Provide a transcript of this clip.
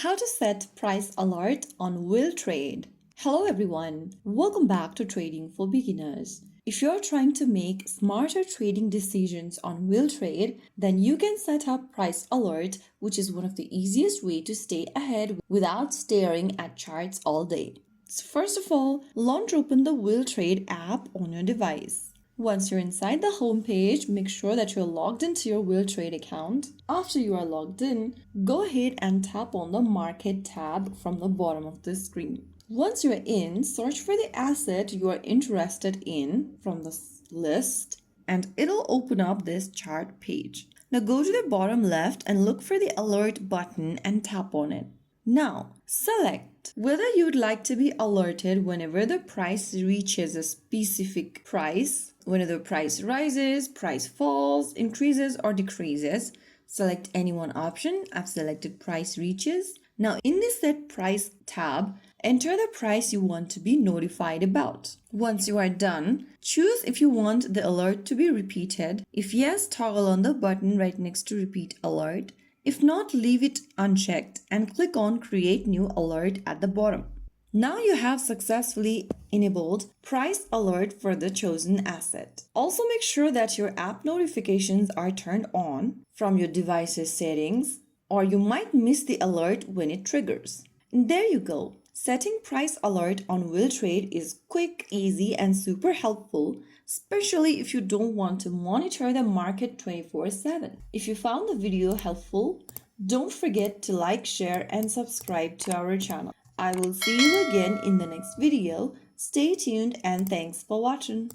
How to set price alert on WillTrade. Hello everyone, welcome back to Trading for Beginners. If you're trying to make smarter trading decisions on WillTrade, then you can set up price alert, which is one of the easiest way to stay ahead without staring at charts all day. So first of all, launch open the WillTrade app on your device. Once you're inside the home page, make sure that you're logged into your WillTrade account. After you are logged in, go ahead and tap on the Market tab from the bottom of the screen. Once you're in, search for the asset you are interested in from the list, and it'll open up this chart page. Now go to the bottom left and look for the alert button and tap on it. Now, select whether you'd like to be alerted whenever the price reaches a specific price, whenever the price rises, price falls, increases or decreases. Select any one option. I've selected price reaches. Now, in the Set Price tab, enter the price you want to be notified about. Once you are done, choose if you want the alert to be repeated. If yes, toggle on the button right next to Repeat Alert. If not, leave it unchecked and click on Create New Alert at the bottom. Now you have successfully enabled Price Alert for the chosen asset. Also make sure that your app notifications are turned on from your device's settings, or you might miss the alert when it triggers. And there you go. Setting price alert on WillTrade is quick, easy, and super helpful, especially if you don't want to monitor the market 24/7. If you found the video helpful, don't forget to like, share, and subscribe to our channel. I will see you again in the next video. Stay tuned and thanks for watching.